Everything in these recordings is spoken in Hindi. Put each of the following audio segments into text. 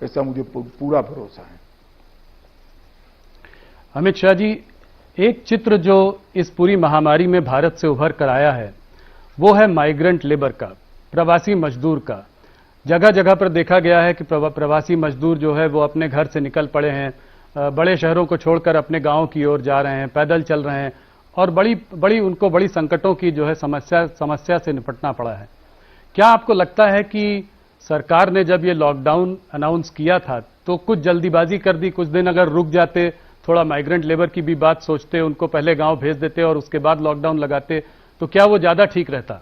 ऐसा मुझे पूरा भरोसा है। अमित शाह जी, एक चित्र जो इस पूरी महामारी में भारत से उभर कर आया है वो है माइग्रेंट लेबर का, प्रवासी मजदूर का। जगह जगह पर देखा गया है कि प्रवासी मजदूर जो है वो अपने घर से निकल पड़े हैं, बड़े शहरों को छोड़कर अपने गांवों की ओर जा रहे हैं, पैदल चल रहे हैं और उनको बड़ी संकटों की जो है समस्या से निपटना पड़ा है। क्या आपको लगता है कि सरकार ने जब ये लॉकडाउन अनाउंस किया था तो कुछ जल्दीबाजी कर दी? कुछ दिन अगर रुक जाते, थोड़ा माइग्रेंट लेबर की भी बात सोचते, उनको पहले गांव भेज देते और उसके बाद लॉकडाउन लगाते, तो क्या वो ज्यादा ठीक रहता?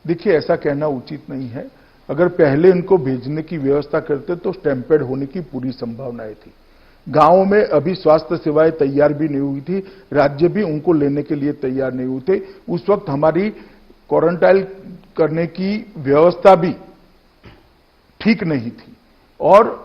देखिए, ऐसा कहना उचित नहीं है। अगर पहले इनको भेजने की व्यवस्था करते तो स्टैम्पेड होने की पूरी संभावनाएं थी। गांवों में अभी स्वास्थ्य सेवाएं तैयार भी नहीं हुई थी, राज्य भी उनको लेने के लिए तैयार नहीं हुए थे। उस वक्त हमारी क्वारंटाइन करने की व्यवस्था भी ठीक नहीं थी और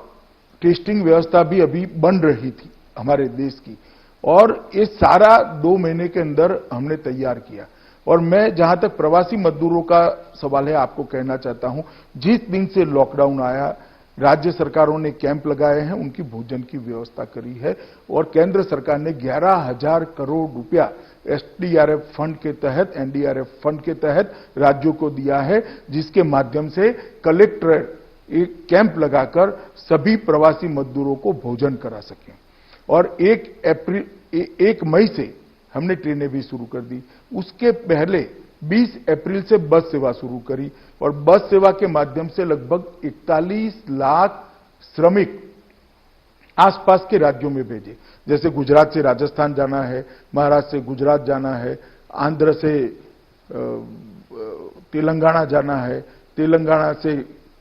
टेस्टिंग व्यवस्था भी अभी बन रही थी हमारे देश की, और ये सारा 2 महीने के अंदर हमने तैयार किया। और मैं जहां तक प्रवासी मजदूरों का सवाल है आपको कहना चाहता हूं, जिस दिन से लॉकडाउन आया राज्य सरकारों ने कैंप लगाए हैं, उनकी भोजन की व्यवस्था करी है और केंद्र सरकार ने 11,000 करोड़ रुपया एसडीआरएफ फंड के तहत, एनडीआरएफ फंड के तहत राज्यों को दिया है, जिसके माध्यम से कलेक्टर एक कैंप लगाकर सभी प्रवासी मजदूरों को भोजन करा सकें। और 1 मई से हमने ट्रेनें भी शुरू कर दी। उसके पहले 20 अप्रैल से बस सेवा शुरू करी और बस सेवा के माध्यम से लगभग 41 लाख श्रमिक आसपास के राज्यों में भेजे। जैसे गुजरात से राजस्थान जाना है, महाराष्ट्र से गुजरात जाना है, आंध्र से तेलंगाना जाना है, तेलंगाना से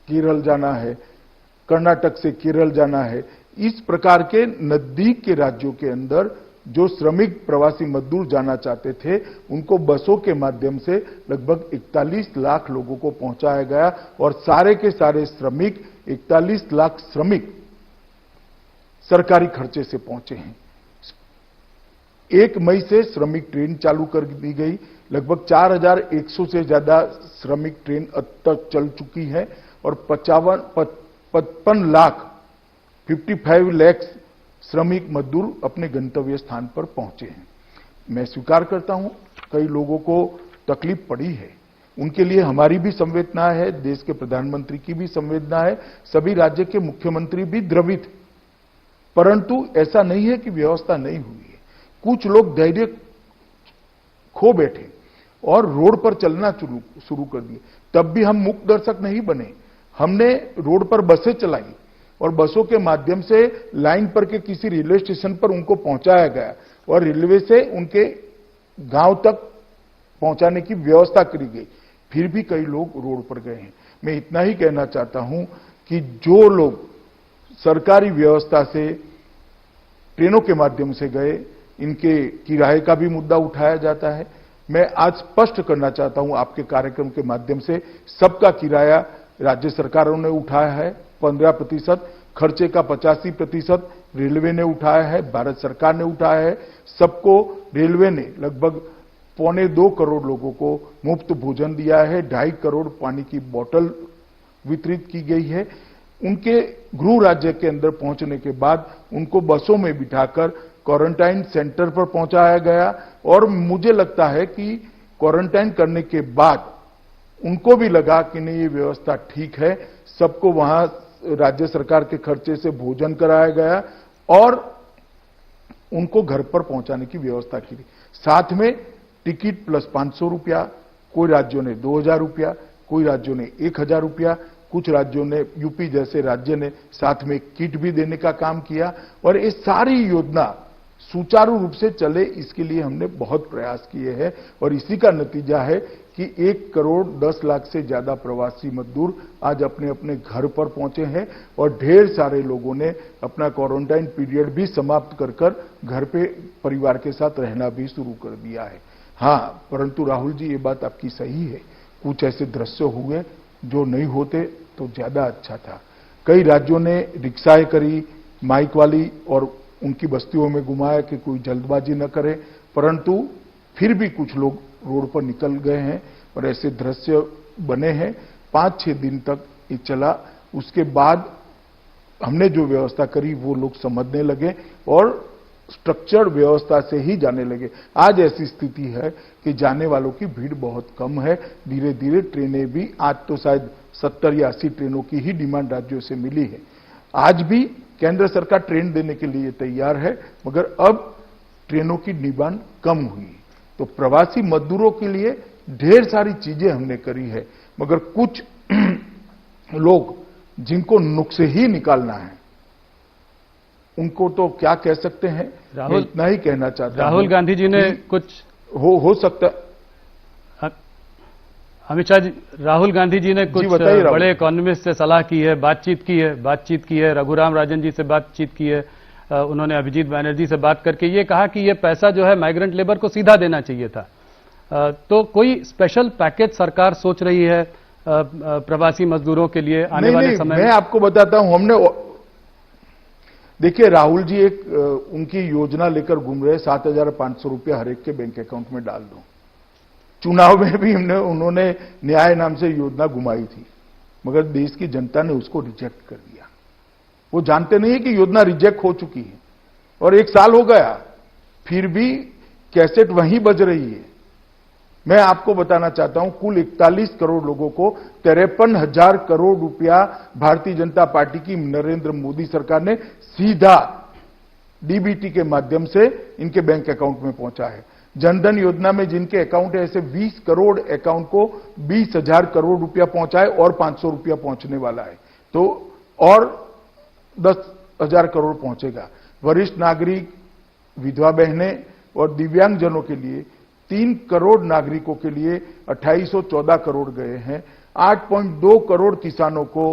केरल जाना है, कर्नाटक से केरल जाना है। इस प्रकार के नजदीक के राज्यों के अंदर जो श्रमिक प्रवासी मजदूर जाना चाहते थे, उनको बसों के माध्यम से लगभग 41 लाख लोगों को पहुंचाया गया और सारे के सारे श्रमिक, 41 लाख श्रमिक सरकारी खर्चे से पहुंचे हैं। 1 मई से श्रमिक ट्रेन चालू कर दी गई। लगभग 4,100 से ज्यादा श्रमिक ट्रेन अब तक चल चुकी है और 55 लाख 55 लाख श्रमिक मजदूर अपने गंतव्य स्थान पर पहुंचे हैं। मैं स्वीकार करता हूं कई लोगों को तकलीफ पड़ी है, उनके लिए हमारी भी संवेदना है, देश के प्रधानमंत्री की भी संवेदना है, सभी राज्य के मुख्यमंत्री भी द्रवित है। परंतु ऐसा नहीं है कि व्यवस्था नहीं हुई है। कुछ लोग धैर्य खो बैठे और रोड पर चलना शुरू कर दिए। तब भी हम मूक दर्शक नहीं बने। हमने रोड पर बसें चलाई और बसों के माध्यम से लाइन पर के किसी रेलवे स्टेशन पर उनको पहुंचाया गया और रेलवे से उनके गांव तक पहुंचाने की व्यवस्था करी गई। फिर भी कई लोग रोड पर गए हैं। मैं इतना ही कहना चाहता हूं कि जो लोग सरकारी व्यवस्था से ट्रेनों के माध्यम से गए, इनके किराए का भी मुद्दा उठाया जाता है। मैं आज स्पष्ट करना चाहता हूं आपके कार्यक्रम के माध्यम से, सबका किराया राज्य सरकारों ने उठाया है 15%, खर्चे का 85% रेलवे ने उठाया है, भारत सरकार ने उठाया है। सबको रेलवे ने लगभग 1.25 करोड़ लोगों को मुफ्त भोजन दिया है, 2.5 करोड़ पानी की बोतल वितरित की गई है। उनके गृह राज्य के अंदर पहुंचने के बाद उनको बसों में बिठाकर क्वारंटाइन सेंटर पर पहुंचाया गया और मुझे लगता है कि क्वारंटाइन करने के बाद उनको भी लगा कि नहीं, ये व्यवस्था ठीक है। सबको वहां राज्य सरकार के खर्चे से भोजन कराया गया और उनको घर पर पहुंचाने की व्यवस्था की गई। साथ में टिकट प्लस 500 रुपया, कोई राज्यों ने 2,000 रुपया, कोई राज्यों ने 1,000 रुपया, कुछ राज्यों ने, यूपी जैसे राज्य ने साथ में किट भी देने का काम किया। और ये सारी योजना सुचारू रूप से चले, इसके लिए हमने बहुत प्रयास किए हैं और इसी का नतीजा है कि 1 करोड़ 10 लाख से ज्यादा प्रवासी मजदूर आज अपने अपने घर पर पहुंचे हैं और ढेर सारे लोगों ने अपना क्वारंटाइन पीरियड भी समाप्त कर घर पे परिवार के साथ रहना भी शुरू कर दिया है। हां, परंतु राहुल जी, ये बात आपकी सही है, कुछ ऐसे दृश्य हुए जो नहीं होते तो ज्यादा अच्छा था। कई राज्यों ने रिक्शाएं करी माइक वाली और उनकी बस्तियों में घुमाया कि कोई जल्दबाजी न करे, परंतु फिर भी कुछ लोग रोड पर निकल गए हैं और ऐसे दृश्य बने हैं। 5-6 दिन तक ये चला। उसके बाद हमने जो व्यवस्था करी वो लोग समझने लगे और स्ट्रक्चर्ड व्यवस्था से ही जाने लगे। आज ऐसी स्थिति है कि जाने वालों की भीड़ बहुत कम है। धीरे धीरे ट्रेनें भी, आज तो शायद 70 या 80 ट्रेनों की ही डिमांड राज्यों से मिली है। आज भी केंद्र सरकार ट्रेन देने के लिए तैयार है, मगर अब ट्रेनों की डिमांड कम हुई। तो प्रवासी मजदूरों के लिए ढेर सारी चीजें हमने करी है, मगर कुछ लोग जिनको नुक्से ही निकालना है उनको तो क्या कह सकते हैं, मैं इतना ही कहना चाहता हूं। राहुल गांधी जी ने कुछ हो सकता, अमित शाह जी, राहुल गांधी जी ने कुछ बड़े इकोनॉमिस्ट से सलाह की है, बातचीत की है, रघुराम राजन जी से बातचीत की है, उन्होंने अभिजीत बैनर्जी से बात करके ये कहा कि ये पैसा जो है माइग्रेंट लेबर को सीधा देना चाहिए था। तो कोई स्पेशल पैकेज सरकार सोच रही है प्रवासी मजदूरों के लिए आने वाले समय में? मैं आपको बताता हूं, हमने देखिए राहुल जी एक उनकी योजना लेकर घूम रहे, 7,500 रुपया हर एक के बैंक अकाउंट में डाल दो। चुनाव में भी उन्होंने न्याय नाम से योजना घुमाई थी, मगर देश की जनता ने उसको रिजेक्ट कर दिया। वो जानते नहीं है कि योजना रिजेक्ट हो चुकी है और 1 साल हो गया, फिर भी कैसेट वहीं बज रही है। मैं आपको बताना चाहता हूं, कुल 41 करोड़ लोगों को 53,000 करोड़ रुपया भारतीय जनता पार्टी की नरेंद्र मोदी सरकार ने सीधा डीबीटी के माध्यम से इनके बैंक अकाउंट में पहुंचा है। जनधन योजना में जिनके अकाउंट है, ऐसे 20 करोड़ अकाउंट को 20,000 करोड़ रुपया पहुंचा है और 500 रुपया पहुंचने वाला है, तो और 10,000 करोड़ पहुंचेगा। वरिष्ठ नागरिक, विधवा बहनें और दिव्यांगजनों के लिए 3 करोड़ नागरिकों के लिए 2814 करोड़ गए हैं। 8.2 करोड़ किसानों को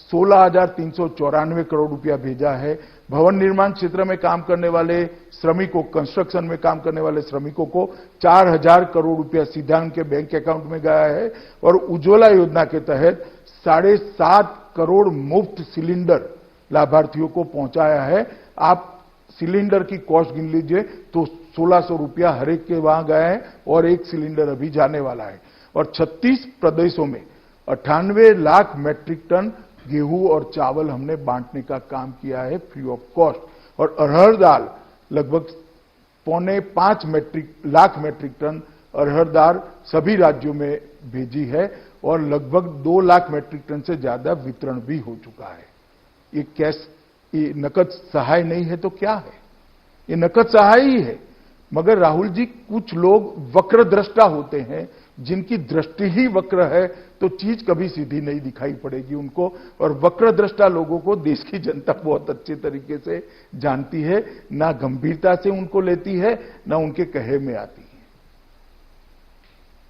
16,394 करोड़ रुपया भेजा है। भवन निर्माण क्षेत्र में काम करने वाले श्रमिकों, कंस्ट्रक्शन में काम करने वाले श्रमिकों को 4,000 करोड़ रुपया सीधा उनके बैंक अकाउंट में गया है। और उज्ज्वला योजना के तहत 7.5 करोड़ मुफ्त सिलेंडर लाभार्थियों को पहुंचाया है। आप सिलेंडर की कॉस्ट गिन लीजिए तो 1,600 रुपया हर एक के वहां गया है और एक सिलेंडर अभी जाने वाला है। और 36 प्रदेशों में 98 लाख मैट्रिक टन गेहूं और चावल हमने बांटने का काम किया है फ्री ऑफ कॉस्ट। और अरहर दाल लगभग 4.5 लाख मैट्रिक टन अरहर दाल सभी राज्यों में भेजी है और लगभग 2 लाख मैट्रिक टन से ज्यादा वितरण भी हो चुका है। ये कैश, ये नकद सहाय नहीं है तो क्या है? ये नकद सहाय ही है। मगर राहुल जी, कुछ लोग वक्र दृष्टा होते हैं, जिनकी दृष्टि ही वक्र है तो चीज कभी सीधी नहीं दिखाई पड़ेगी उनको। और वक्र दृष्टा लोगों को देश की जनता बहुत अच्छे तरीके से जानती है, ना गंभीरता से उनको लेती है, ना उनके कहे में आती है।